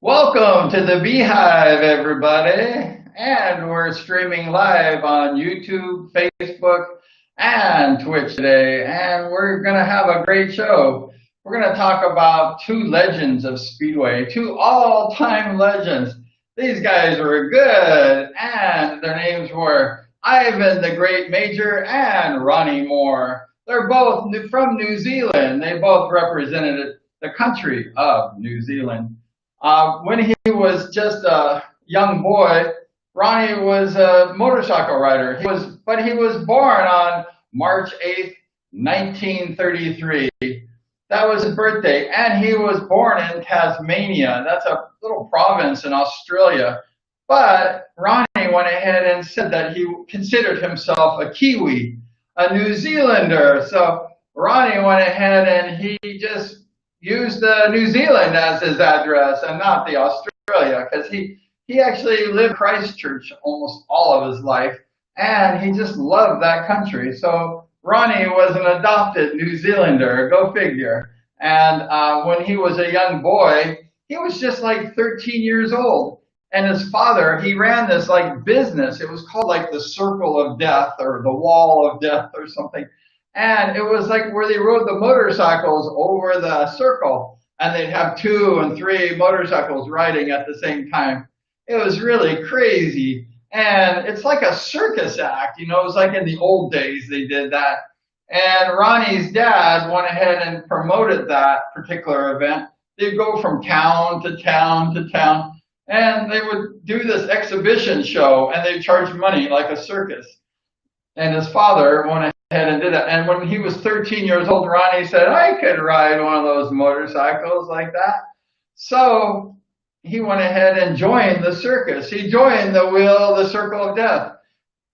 Welcome to the Beehive, everybody. And we're streaming live on YouTube, Facebook, and Twitch today. And we're going to have a great show. We're going to talk about two legends of Speedway, two all-time legends. These guys were good, and their names were Ivan the Great Major and Ronnie Moore. They're both from New Zealand. They both represented the country of New Zealand. When he was just a young boy, Ronnie was a motorcycle rider. But he was born on March 8th, 1933. That was his birthday, and he was born in Tasmania. That's a little province in Australia. But Ronnie went ahead and said that he considered himself a Kiwi, a New Zealander. So Ronnie went ahead and he just used New Zealand as his address and not the Australia, because he actually lived Christchurch almost all of his life, and he just loved that country. So Ronnie was an adopted New Zealander, go figure. And when he was a young boy, he was just like 13 years old. And his father, he ran this like business. It was called like the Circle of Death or the Wall of Death or something. And it was like where they rode the motorcycles over the circle, and they'd have 2 and 3 motorcycles riding at the same time. It was really crazy. And it's like a circus act, you know, it was like in the old days they did that. And Ronnie's dad went ahead and promoted that particular event. They'd go from town to town to town, and they would do this exhibition show, and they'd charge money like a circus. And his father went ahead and did it. And when he was 13 years old, Ronnie said, I could ride one of those motorcycles like that. So he went ahead and joined the circus. He joined the Circle of Death.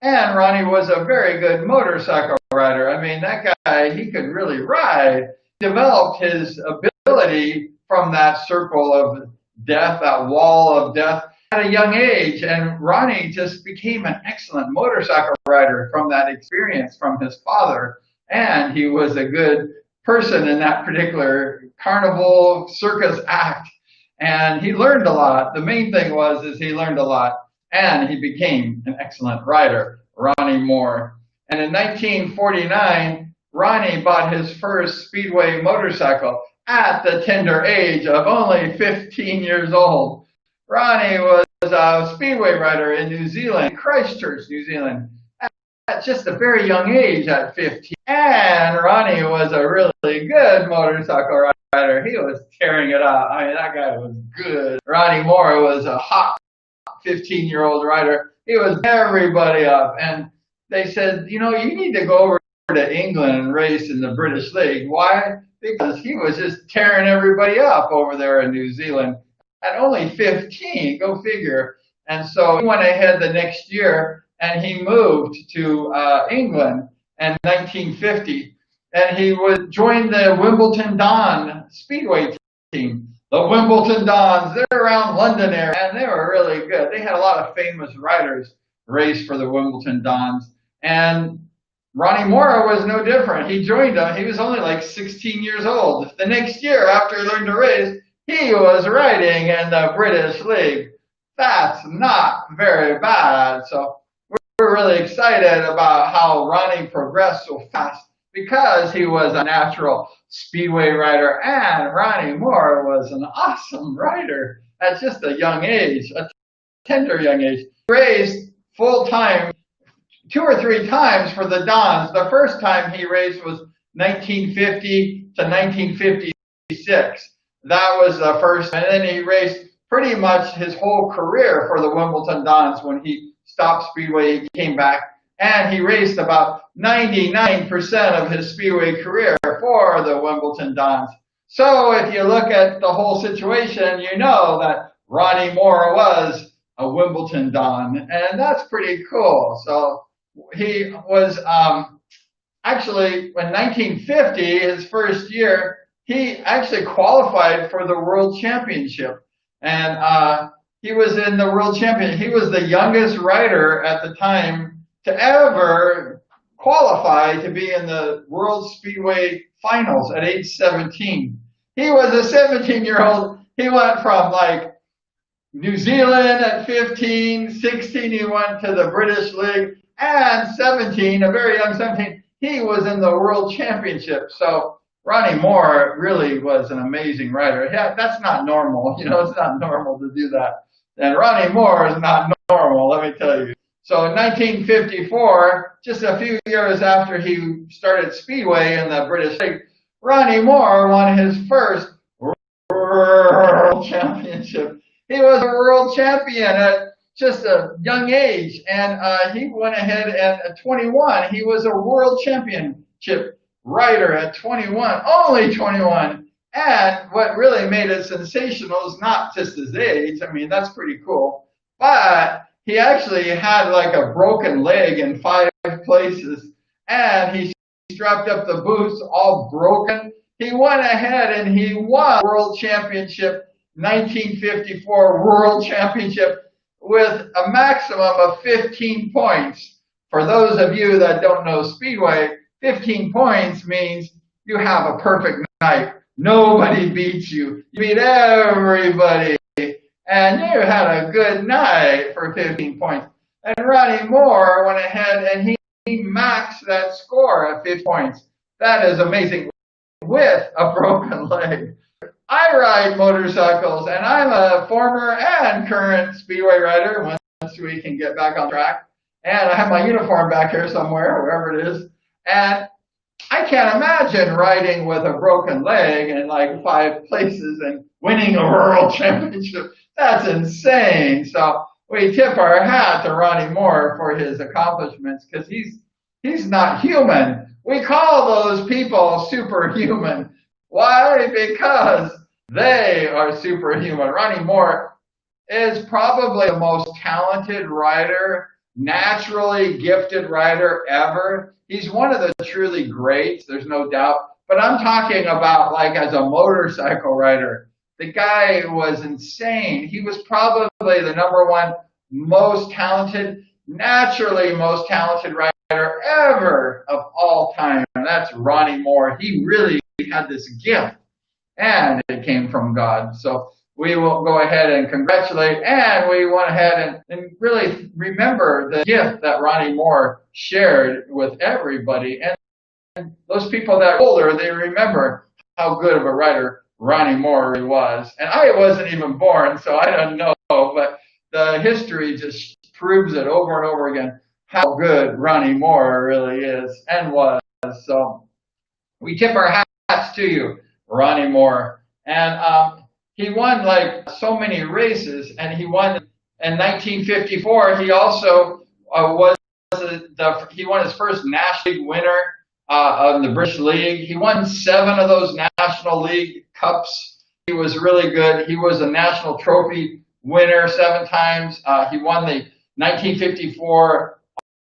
And Ronnie was a very good motorcycle rider. I mean, that guy, he could really ride. He developed his ability from that circle of death, that wall of death, at a young age. And Ronnie just became an excellent motorcycle rider from that experience from his father. And he was a good person in that particular carnival circus act. And he learned a lot. The main thing is he learned a lot, and he became an excellent rider, Ronnie Moore. And in 1949, Ronnie bought his first Speedway motorcycle at the tender age of only 15 years old. Ronnie was a Speedway rider in New Zealand, Christchurch, New Zealand, at just a very young age at 15. And Ronnie was a really good motorcycle rider. He was tearing it up. I mean, that guy was good. Ronnie Moore was a hot 15-year-old rider. He was everybody up. And they said, you know, you need to go over to England and race in the British League. Why? Because he was just tearing everybody up over there in New Zealand. At only 15, go figure. And so he went ahead the next year, and he moved to England in 1950. And he would join the Wimbledon Don Speedway team. The Wimbledon Dons, they're around London area, and they were really good. They had a lot of famous riders race for the Wimbledon Dons. And Ronnie Moore was no different. He joined them. He was only like 16 years old. The next year, after he learned to race, he was riding in the British League. That's not very bad. So we're really excited about how Ronnie progressed so fast because he was a natural Speedway rider, and Ronnie Moore was an awesome rider at just a young age, a tender young age. He raced full time 2 or 3 times for the Dons. The first time he raced was 1950 to 1956. That was the first, and then he raced pretty much his whole career for the Wimbledon Dons. When he stopped Speedway, he came back, and he raced about 99% of his Speedway career for the Wimbledon Dons. So if you look at the whole situation, you know that Ronnie Moore was a Wimbledon Don, and that's pretty cool. So he was actually, in 1950, his first year, he actually qualified for the World Championship. And he was in the World Championship. He was the youngest rider at the time to ever qualify to be in the World Speedway Finals at age 17. He was a 17-year-old. He went from like New Zealand at 15, 16 he went to the British League, and 17, a very young 17, he was in the World Championship. So Ronnie Moore really was an amazing rider. Yeah, that's not normal. It's not normal to do that. And Ronnie Moore is not normal, let me tell you. So in 1954, just a few years after he started Speedway in the British League, Ronnie Moore won his first World Championship. He was a world champion at just a young age, and he went ahead and at 21, he was a world championship rider at 21, only 21. And what really made it sensational is not just his age. I mean, that's pretty cool. But he actually had like a broken leg in 5 places, and he strapped up the boots all broken. He went ahead and he won World Championship, 1954 World Championship, with a maximum of 15 points. For those of you that don't know Speedway, 15 points means you have a perfect night. Nobody beats you. You beat everybody. And you had a good night for 15 points. And Ronnie Moore went ahead and he maxed that score at 50 points. That is amazing. With a broken leg. I ride motorcycles, and I'm a former and current Speedway rider once we can get back on track. And I have my uniform back here somewhere, wherever it is. And I can't imagine riding with a broken leg in like 5 places and winning a world championship. That's insane. So we tip our hat to Ronnie Moore for his accomplishments, because he's not human. We call those people superhuman. Why? Because they are superhuman. Ronnie Moore is probably the most talented rider, naturally gifted rider ever. He's one of the truly greats, there's no doubt. But I'm talking about like as a motorcycle rider. The guy was insane. He was probably the #1 most talented, naturally most talented rider ever of all time. And that's Ronnie Moore. He really had this gift, and it came from God. So we will go ahead and congratulate, and we went ahead and really remember the gift that Ronnie Moore shared with everybody. And those people that are older, they remember how good of a writer Ronnie Moore really was. And I wasn't even born, so I don't know, but the history just proves it over and over again, how good Ronnie Moore really is and was. So we tip our hats to you, Ronnie Moore. And he won like so many races, and he won in 1954. He also he won his first National League winner of the British League. He won 7 of those National League Cups. He was really good. He was a national trophy winner 7 times. He won the 1954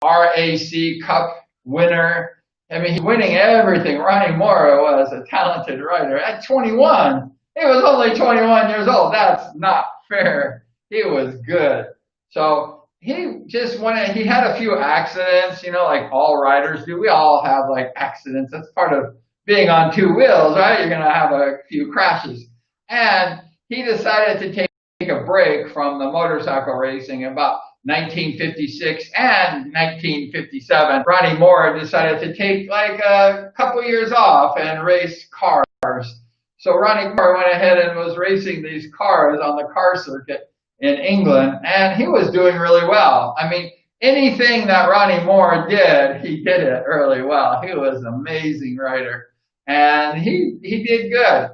RAC Cup winner. I mean, he's winning everything. Ronnie Moore was a talented rider. At 21, he was only 21 years old. That's not fair. He was good. So he just he had a few accidents, like all riders do. We all have like accidents. That's part of being on 2 wheels, right? You're going to have a few crashes. And he decided to take a break from the motorcycle racing about 1956 and 1957. Ronnie Moore decided to take like a couple years off and race cars. So Ronnie Moore went ahead and was racing these cars on the car circuit in England, and he was doing really well. I mean, anything that Ronnie Moore did, he did it really well. He was an amazing rider, and he did good.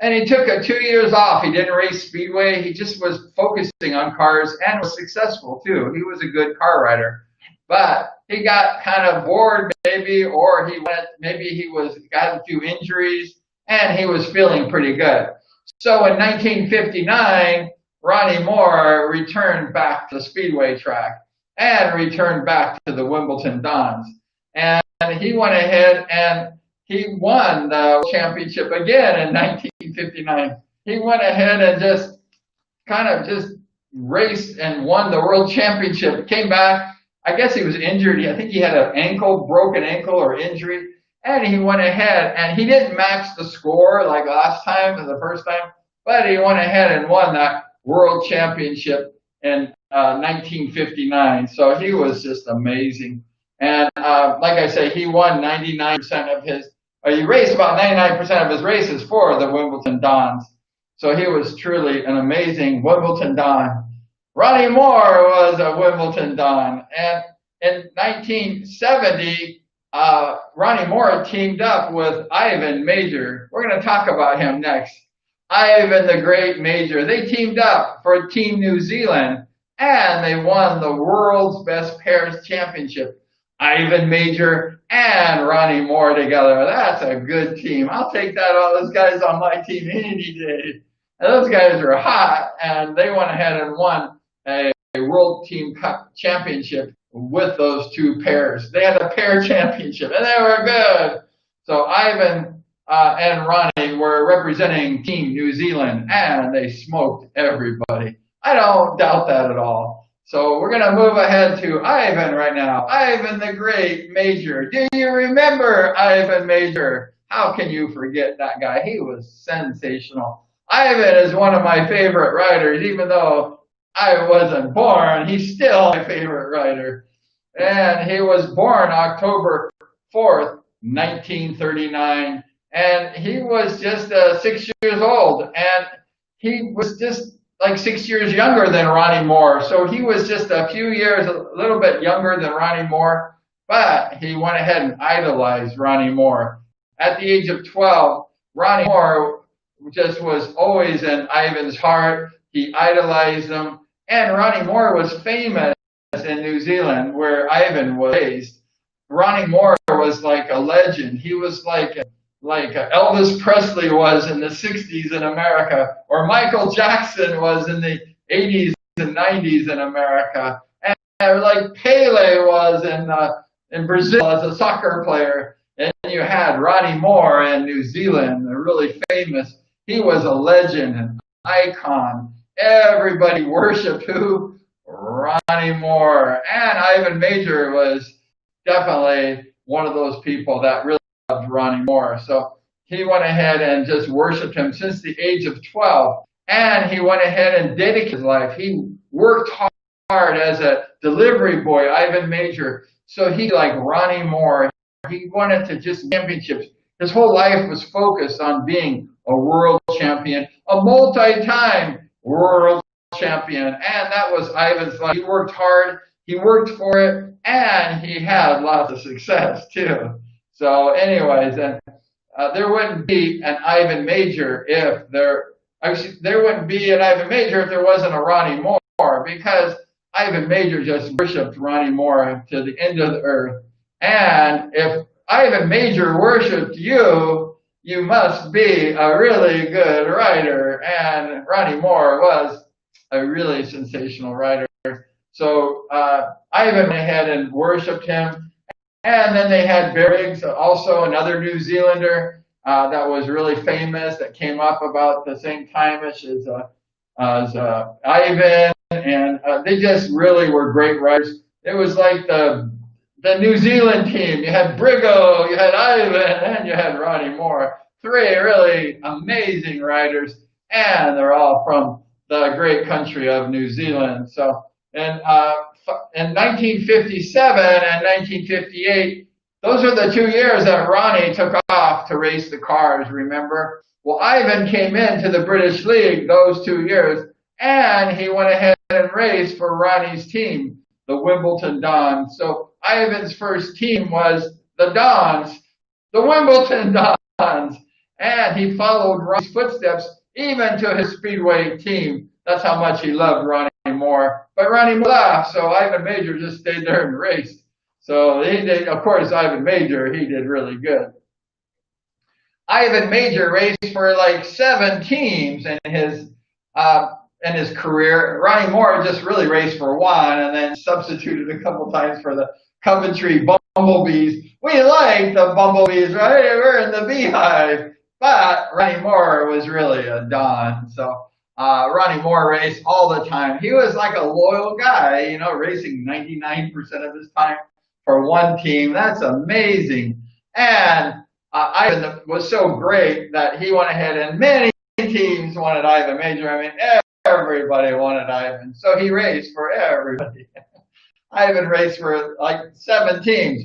And he took 2 years off. He didn't race Speedway. He just was focusing on cars and was successful too. He was a good car rider. But he got kind of bored maybe, or maybe he got a few injuries, and he was feeling pretty good. So in 1959, Ronnie Moore returned back to the Speedway track and returned back to the Wimbledon Dons. And he went ahead and he won the championship again in 1959. He went ahead and just raced and won the world championship. Came back. I guess he was injured. I think he had an broken ankle or injury. And he went ahead and he didn't match the score like last time, the first time, but he went ahead and won that World Championship in 1959. So he was just amazing. And like I say, he won 99% of his, or he raced about 99% of his races for the Wimbledon Dons. So he was truly an amazing Wimbledon Don. Ronnie Moore was a Wimbledon Don. And in 1970, Ronnie Moore teamed up with Ivan Mauger. We're going to talk about him next. Ivan the Great Mauger. They teamed up for Team New Zealand, and they won the World's Best Pairs Championship. Ivan Mauger and Ronnie Moore together. That's a good team. I'll take that, all those guys on my team any day. And those guys are hot, and they went ahead and won a World Team Cup Championship with those two pairs. They had a pair championship, and they were good. So Ivan and Ronnie were representing Team New Zealand, and they smoked everybody. I don't doubt that at all. So we're going to move ahead to Ivan right now. Ivan the Great Mauger. Do you remember Ivan Mauger? How can you forget that guy? He was sensational. Ivan is one of my favorite riders, even though I wasn't born. He's still my favorite rider. And he was born October 4th, 1939. And he was just 6 years old. And he was just like 6 years younger than Ronnie Moore. So he was just a few years, a little bit younger than Ronnie Moore. But he went ahead and idolized Ronnie Moore. At the age of 12, Ronnie Moore just was always in Ivan's heart. He idolized him. And Ronnie Moore was famous in New Zealand, where Ivan was raised. Ronnie Moore was like a legend. He was like Elvis Presley was in the 60s in America, or Michael Jackson was in the 80s and 90s in America, and like Pele was in Brazil as a soccer player. And you had Ronnie Moore in New Zealand, really famous. He was a legend, an icon. Everybody worshipped who? Ronnie Moore. And Ivan Mauger was definitely one of those people that really loved Ronnie Moore. So he went ahead and just worshipped him since the age of 12. And he went ahead and dedicated his life. He worked hard as a delivery boy, Ivan Mauger. So he, like Ronnie Moore, he wanted to just championships. His whole life was focused on being a world champion, a multi-time world champion. And that was Ivan's life. He worked hard, he worked for it, and he had lots of success too. So anyways, and there wouldn't be an Ivan Mauger if there wouldn't be an Ivan Mauger if there wasn't a Ronnie Moore, because Ivan Mauger just worshipped Ronnie Moore to the end of the earth. And if Ivan Mauger worshipped you, you must be a really good rider. And Ronnie Moore was a really sensational rider. So Ivan went ahead and worshipped him. And then they had Briggs, also another New Zealander that was really famous, that came up about the same time as Ivan. And they just really were great riders. It was like the New Zealand team. You had Briggo, you had Ivan, and you had Ronnie Moore. Three really amazing riders, and they're all from the great country of New Zealand. So in 1957 and 1958, those are the 2 years that Ronnie took off to race the cars, remember? Well, Ivan came into the British League those 2 years, and he went ahead and raced for Ronnie's team, the Wimbledon Dons. So Ivan's first team was the Dons, the Wimbledon Dons, and he followed Ronnie's footsteps even to his Speedway team. That's how much he loved Ronnie Moore. But Ronnie Moore left, so Ivan Mauger just stayed there and raced. So he did, of course, Ivan Mauger, he did really good. Ivan Mauger raced for like 7 teams in his career. Ronnie Moore just really raced for one, and then substituted a couple times for the Coventry Bumblebees. We like the Bumblebees, right? We're in the Beehive. But Ronnie Moore was really a Don. So Ronnie Moore raced all the time. He was like a loyal guy, you know, racing 99% of his time for one team. That's amazing. And Ivan was so great that he went ahead, and many teams wanted Ivan Mauger. I mean, everybody wanted Ivan. So he raced for everybody. Ivan raced for like 7 teams.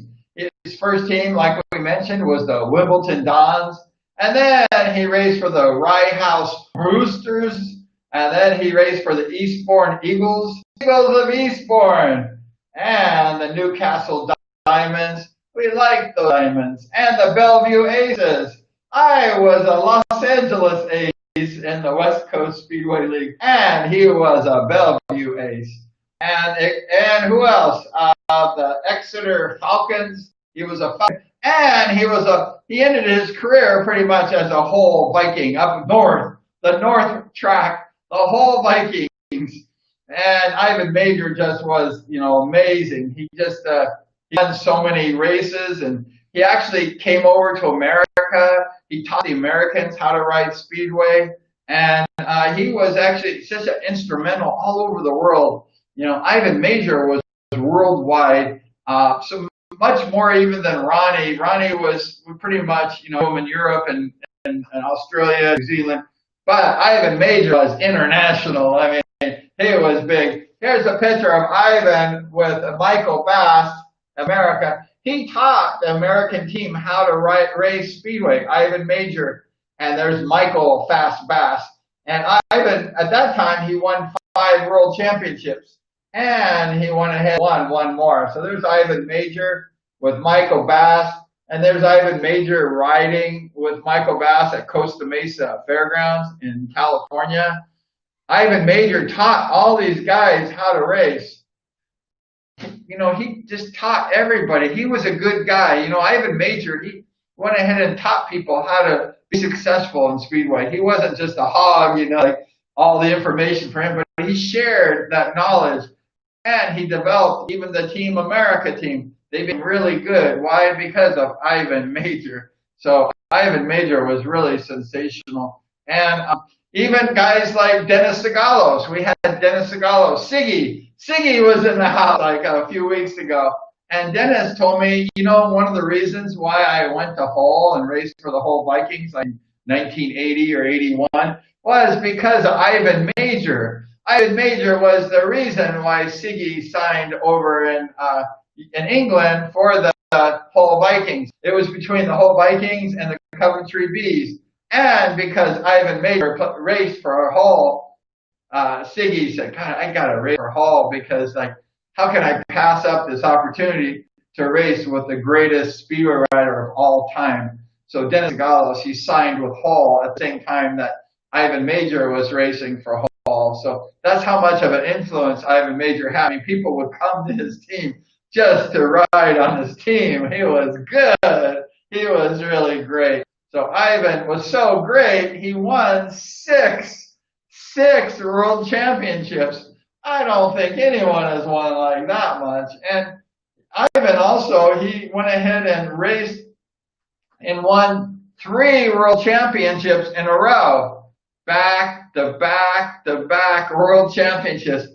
His first team, like we mentioned, was the Wimbledon Dons. And then he raced for the Rye House Roosters. And then he raced for the Eastbourne Eagles of Eastbourne. And the Newcastle Diamonds. We like the Diamonds. And the Bellevue Aces. I was a Los Angeles Ace in the West Coast Speedway League. And he was a Bellevue Ace. And who else? The Exeter Falcons. He was a Falcon. And he ended his career pretty much as a whole Viking up north, the North track, the whole Vikings. And Ivan Mauger just was, amazing. He just, he won so many races, and he actually came over to America. He taught the Americans how to ride Speedway. And he was actually such an instrumental all over the world. Ivan Mauger was worldwide, so much more even than Ronnie. Ronnie was pretty much, in Europe and Australia, New Zealand. But Ivan Mauger was international. I mean, he was big. Here's a picture of Ivan with Michael Bass, America. He taught the American team how to race Speedway, Ivan Mauger. And there's Michael Fast Bass. And Ivan, at that time, he won 5 world championships. And he went ahead and won 1 more. So there's Ivan Mauger with Michael Bass. And there's Ivan Mauger riding with Michael Bass at Costa Mesa Fairgrounds in California. Ivan Mauger taught all these guys how to race. He just taught everybody. He was a good guy. Ivan Mauger, he went ahead and taught people how to be successful in Speedway. He wasn't just a hog, like all the information for him, but he shared that knowledge. And he developed even the Team America team. They've been really good. Why? Because of Ivan Mauger. So Ivan Mauger was really sensational. And even guys like Dennis Sigalos. We had Dennis Sigalos. Siggy was in the house like a few weeks ago. And Dennis told me, one of the reasons why I went to Hull and raced for the Hull Vikings like 1980 or 81 was because of Ivan Mauger. Ivan Mauger was the reason why Siggy signed over in England for the Hull Vikings. It was between the Hull Vikings and the Coventry Bees. And because Ivan Mauger raced for Hull, Siggy said, God, I got to race for Hull because, how can I pass up this opportunity to race with the greatest Speedway rider of all time? So Dennis Sigalos, he signed with Hull at the same time that Ivan Mauger was racing for Hull. So that's how much of an influence Ivan Mauger had. I mean, people would come to his team just to ride on his team. He was good. He was really great. So Ivan was so great, he won six world championships. I don't think anyone has won like that much. And Ivan also, he went ahead and raced and won 3 world championships in a row. Back to back world championships.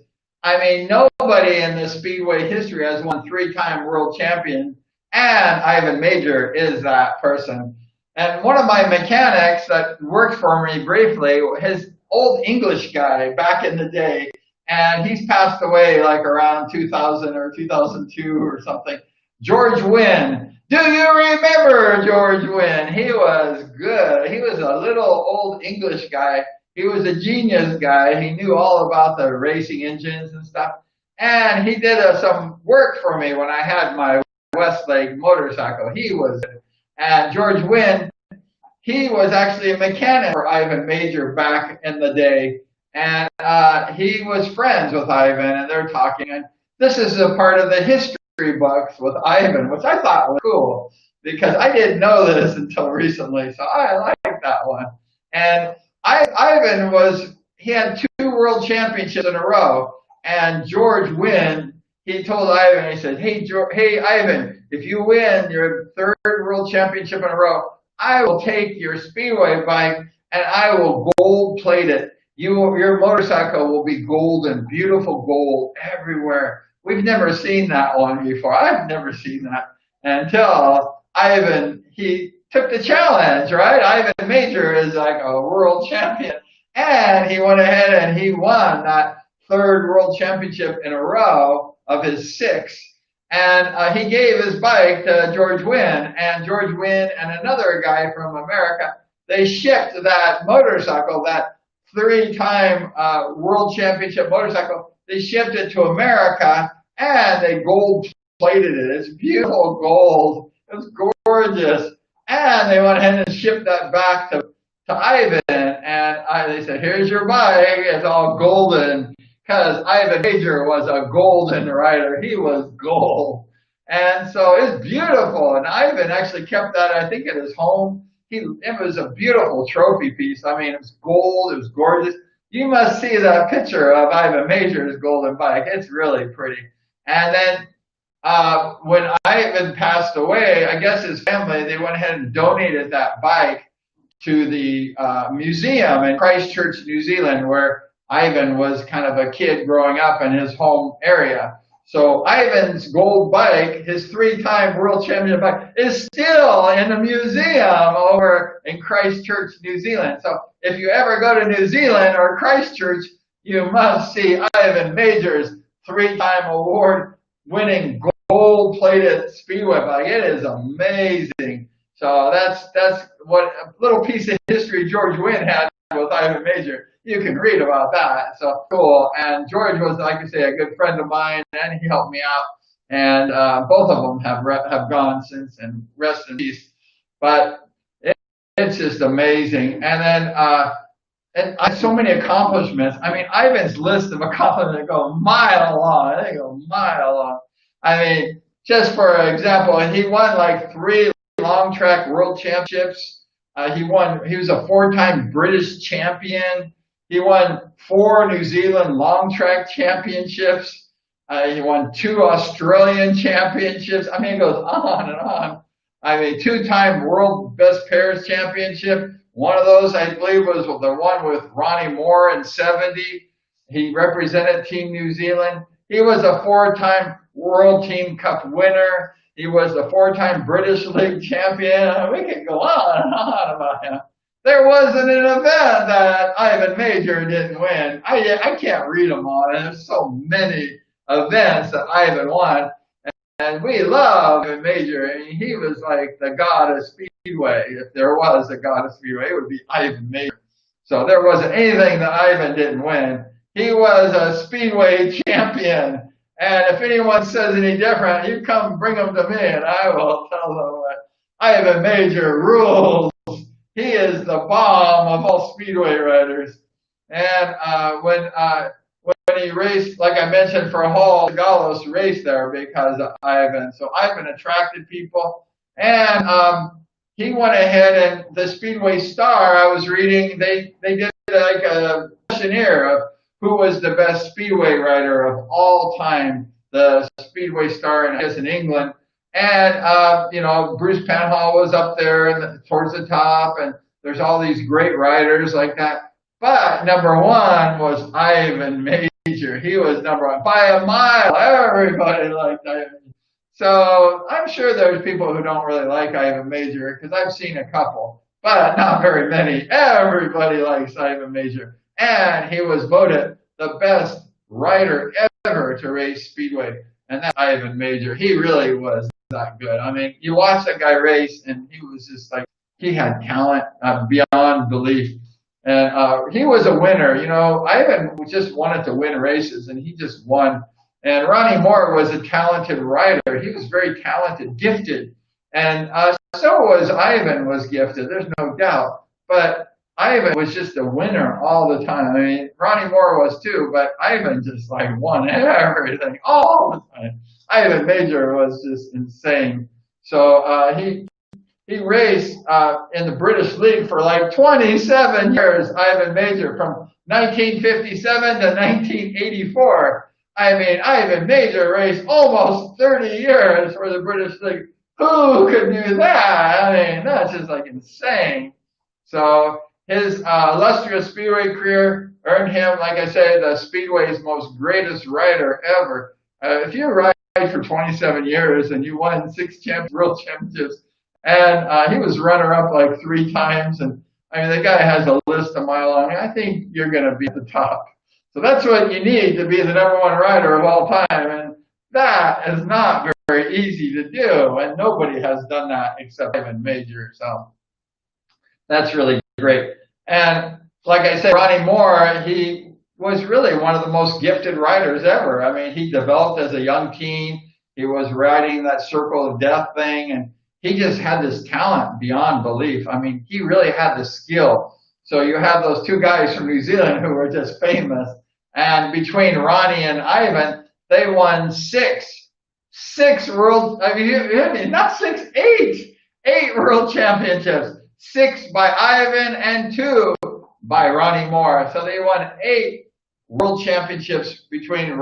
I mean, nobody in the Speedway history has won 3-time world champion, and Ivan Mauger is that person. And one of my mechanics that worked for me briefly, his old English guy back in the day, and he's passed away like around 2000 or 2002 or something, George Wynn. Do you remember George Wynn? He was good. He was a little old English guy. He was a genius guy. He knew all about the racing engines and stuff. And he did some work for me when I had my Westlake motorcycle. He was, and George Wynn, he was actually a mechanic for Ivan Mauger back in the day. And he was friends with Ivan, and they're talking. And this is a part of the history books with Ivan, which I thought was cool because I didn't know this until recently. So I like that one. And Ivan he had 2 world championships in a row. And George Wynn, he told Ivan, he said, hey Ivan, if you win your 3rd world championship in a row, I will take your Speedway bike and I will gold plate it. Your motorcycle will be golden, beautiful gold everywhere. We've never seen that one before. I've never seen that until Ivan, he took the challenge, right? Ivan Mauger is like a world champion. And he went ahead and he won that third world championship in a row of his six. And he gave his bike to George Wynn, and George Wynn and another guy from America, they shipped that motorcycle, that three-time world championship motorcycle. They shipped it to America, and they gold-plated it. It's beautiful gold. It was gorgeous. And they went ahead and shipped that back to Ivan, and they said, here's your bike. It's all golden, because Ivan Major was a golden rider. He was gold. And so it's beautiful. And Ivan actually kept that, I think, at his home. It was a beautiful trophy piece. I mean, it was gold. It was gorgeous. You must see that picture of Ivan Major's golden bike. It's really pretty. And then when Ivan passed away, I guess his family, they went ahead and donated that bike to the museum in Christchurch, New Zealand, where Ivan was kind of a kid growing up in his home area. So Ivan's gold bike, his three-time world champion bike, is still in the museum over in Christchurch, New Zealand. So if you ever go to New Zealand or Christchurch, you must see Ivan Major's three-time award-winning gold-plated Speedway bike. It is amazing. So that's what a little piece of history George Wynn had with Ivan Major. You can read about that. So cool. And George was, like I say, a good friend of mine, and he helped me out. And both of them have gone since, and rest in peace. But it's just amazing. And then so many accomplishments. I mean, Ivan's list of accomplishments go a mile long. They go a mile long. I mean, just for example, he won like 3 long track world championships. He was a 4-time British champion. He won 4 New Zealand long track championships. He won 2 Australian championships. I mean, it goes on and on. I mean, 2-time world best pairs championship. One of those, I believe, was the one with Ronnie Moore in '70. He represented Team New Zealand. He was a 4-time World Team Cup winner. He was the 4-time British League champion. We could go on and on about him. There wasn't an event that Ivan Major didn't win. I can't read them all. And there's so many events that Ivan won. And we love Ivan Major. I mean, he was like the god of Speedway. If there was a god of Speedway, it would be Ivan Major. So there wasn't anything that Ivan didn't win. He was a Speedway champion. And if anyone says any different, you come bring them to me, and I will tell them that Ivan Major rules. He is the bomb of all Speedway riders. And when he raced, like I mentioned, for Hall, Gallos raced there because of Ivan. So Ivan attracted people. And he went ahead, and the Speedway Star, I was reading, they did like a questionnaire of who was the best Speedway rider of all time, the Speedway Star, I guess, in England. And, Bruce Penhall was up there towards the top, and there's all these great riders like that. But number 1 was Ivan Major. He was number 1 by a mile. Everybody liked Ivan. So I'm sure there's people who don't really like Ivan Major, because I've seen a couple, but not very many. Everybody likes Ivan Major. And he was voted the best rider ever to race Speedway. And that's Ivan Major. He really was that good. I mean, you watch that guy race, and he was just like, he had talent beyond belief. And he was a winner. You know, Ivan just wanted to win races, and he just won. And Ronnie Moore was a talented rider. He was very talented, gifted. And so was Ivan was gifted. There's no doubt. But Ivan was just a winner all the time. I mean, Ronnie Moore was too, but Ivan just like won everything all the time. Ivan Major was just insane. So he raced in the British League for like 27 years, Ivan Major, from 1957 to 1984. I mean, Ivan Major raced almost 30 years for the British League. Who could do that? I mean, that's just like insane. So his illustrious Speedway career earned him, like I say, the Speedway's most greatest rider ever. If you ride for 27 years and you won 6 world championships, and he was runner-up like 3 times, and I mean, the guy has a list list a mile long, I think you're going to be at the top. So that's what you need to be the #1 rider of all time. And that is not very easy to do. And nobody has done that except Ivan Major. So that's really great. And like I said, Ronnie Moore, he was really one of the most gifted riders ever. I mean, he developed as a young teen. He was riding that circle of death thing, and he just had this talent beyond belief. I mean, he really had the skill. So you have those two guys from New Zealand who were just famous. And between Ronnie and Ivan, they won six world, I mean, not six, eight world championships. 6 by Ivan and 2 by Ronnie Moore. So they won 8 world championships between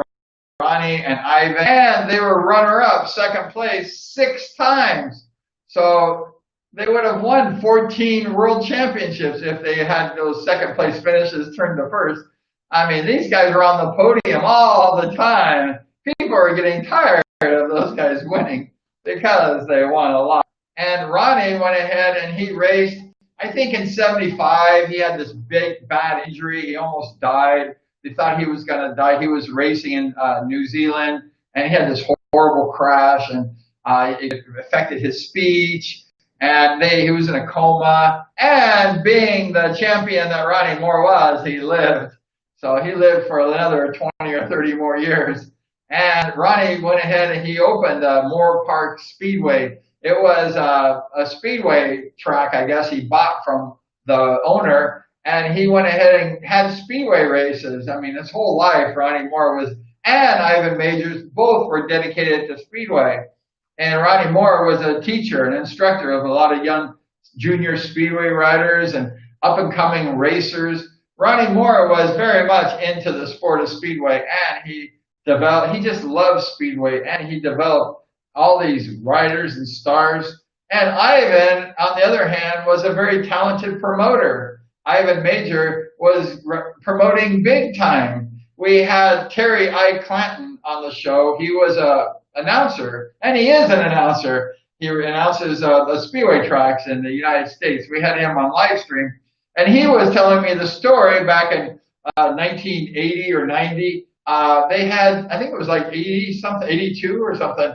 Ronnie and Ivan, and they were runner-up, second place 6 times. So they would have won 14 world championships if they had those second place finishes turned to first. I mean, these guys were on the podium all the time. People are getting tired of those guys winning because they won a lot. And Ronnie went ahead and he raced, I think in 75, he had this big bad injury. He almost died. They thought he was going to die. He was racing in New Zealand, and he had this horrible crash, and it affected his speech, and he was in a coma. And being the champion that Ronnie Moore was, he lived. So he lived for another 20 or 30 more years. And Ronnie went ahead and he opened Moore Park Speedway. It was a speedway track, I guess, he bought from the owner, and he went ahead and had speedway races. I mean, his whole life, Ronnie Moore and Ivan Majors, both were dedicated to speedway. And Ronnie Moore was a teacher, an instructor of a lot of young junior speedway riders and up-and-coming racers. Ronnie Moore was very much into the sport of speedway, and he just loved speedway, and he developed all these riders and stars. And Ivan, on the other hand, was a very talented promoter. Ivan Major was promoting big time. We had Terry I. Clanton on the show. He was a announcer, and he is an announcer. He announces the speedway tracks in the United States. We had him on live stream, and he was telling me the story back in 1980 or 90. They had, I think it was like 80 something, 82 or something.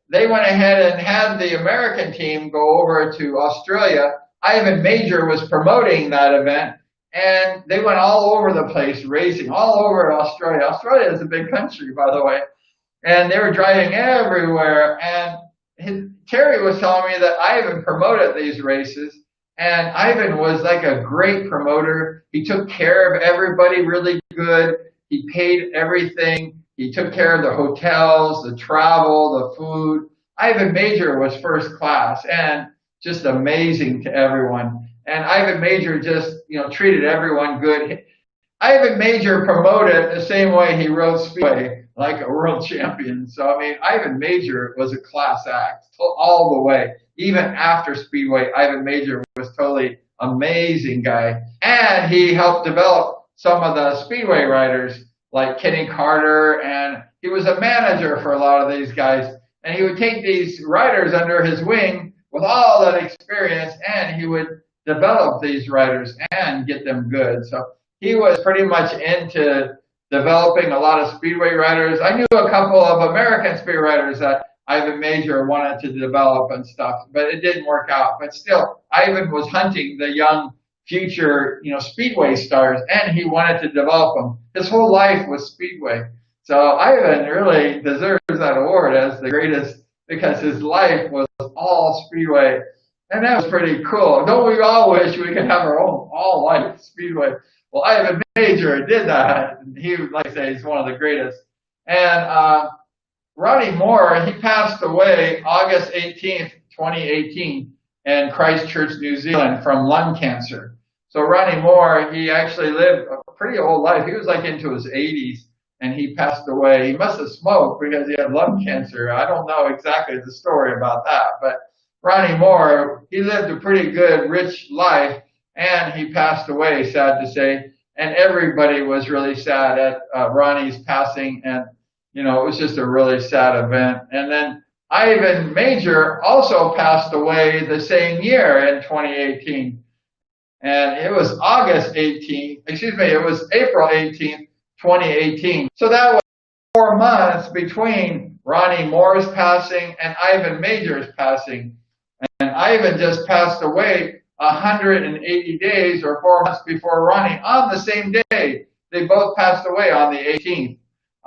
They went ahead and had the American team go over to Australia. Ivan Major was promoting that event, and they went all over the place racing, all over Australia. Australia is a big country, by the way, and they were driving everywhere. And Terry was telling me that Ivan promoted these races, and Ivan was like a great promoter. He took care of everybody really good. He paid everything. He took care of the hotels, the travel, the food. Ivan Major was first class and just amazing to everyone. And Ivan Major just, treated everyone good. Ivan Major promoted the same way he rode Speedway, like a world champion. So, I mean, Ivan Major was a class act all the way. Even after Speedway, Ivan Major was totally amazing guy. And he helped develop some of the Speedway riders, like Kenny Carter, and he was a manager for a lot of these guys. And he would take these riders under his wing with all that experience, and he would develop these riders and get them good. So he was pretty much into developing a lot of Speedway riders. I knew a couple of American Speedway riders that Ivan Major wanted to develop and stuff, but it didn't work out. But still, Ivan was hunting the young future, Speedway stars, and he wanted to develop them. His whole life was Speedway. So Ivan really deserves that award as the greatest because his life was all Speedway. And that was pretty cool. Don't we all wish we could have our own all-life Speedway? Well, Ivan Major did that. He, like I say, he's one of the greatest. And Ronnie Moore, he passed away August 18th, 2018 in Christchurch, New Zealand from lung cancer. So Ronnie Moore, he actually lived a pretty old life. He was like into his 80s, and he passed away. He must have smoked because he had lung cancer. I don't know exactly the story about that, but Ronnie Moore, he lived a pretty good, rich life, and he passed away, sad to say. And everybody was really sad at Ronnie's passing, and, it was just a really sad event. And then Ivan Major also passed away the same year in 2018. And it was August 18th, excuse me, it was April 18th, 2018. So that was 4 months between Ronnie Moore's passing and Ivan Major's passing. And Ivan just passed away 180 days or 4 months before Ronnie on the same day. They both passed away on the 18th.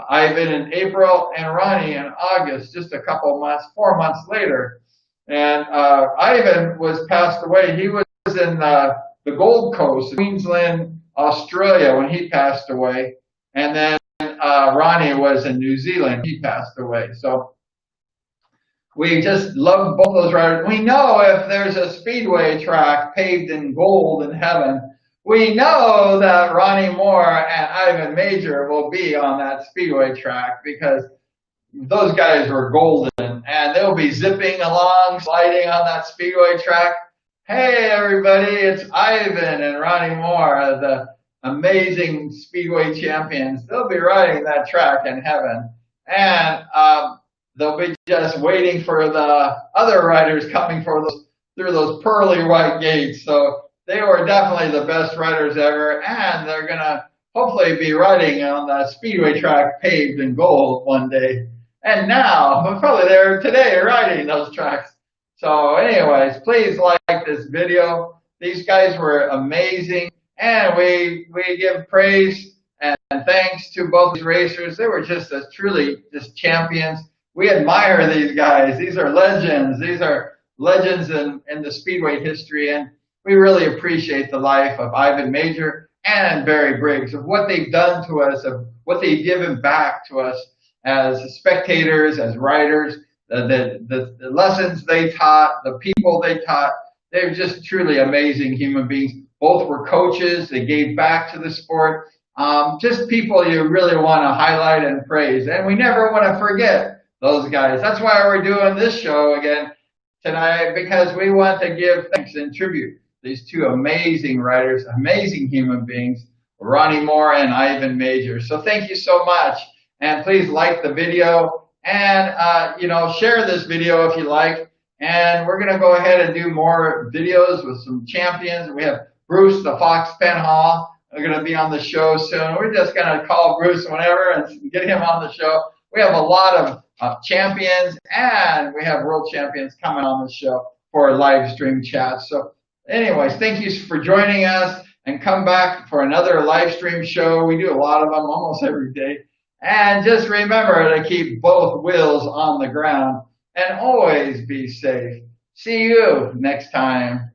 Ivan in April and Ronnie in August, just a couple months, 4 months later. And Ivan was passed away. He was in the Gold Coast, Queensland, Australia, when he passed away. And then Ronnie was in New Zealand. He passed away. So we just love both those riders. We know if there's a speedway track paved in gold in heaven, we know that Ronnie Moore and Ivan Major will be on that speedway track because those guys were golden, and they'll be zipping along, sliding on that speedway track. Hey, everybody, it's Ivan and Ronnie Moore, the amazing speedway champions. They'll be riding that track in heaven, and they'll be just waiting for the other riders coming through those pearly white gates. So they were definitely the best riders ever, and they're going to hopefully be riding on the speedway track paved in gold one day. And now, probably they're today riding those tracks. So anyways, please like this video. These guys were amazing, and we give praise and thanks to both these racers. They were just truly just champions. We admire these guys. These are legends. These are legends in the speedway history, and we really appreciate the life of Ivan Major and Barry Briggs, of what they've done to us, of what they've given back to us as spectators, as riders, the lessons they taught, the people they taught. They're just truly amazing human beings. Both were coaches. They gave back to the sport. Just people you really want to highlight and praise. And we never want to forget those guys. That's why we're doing this show again tonight, because we want to give thanks and tribute these two amazing riders, amazing human beings, Ronnie Moore and Ivan Major. So thank you so much. And please like the video and, share this video if you like. And we're going to go ahead and do more videos with some champions. We have Bruce, the Fox Penhall. We're going to be on the show soon. We're just going to call Bruce whenever and get him on the show. We have a lot of champions, and we have world champions coming on the show for live stream chats. So anyways, thank you for joining us, and come back for another live stream show. We do a lot of them almost every day. And just remember to keep both wheels on the ground and always be safe. See you next time.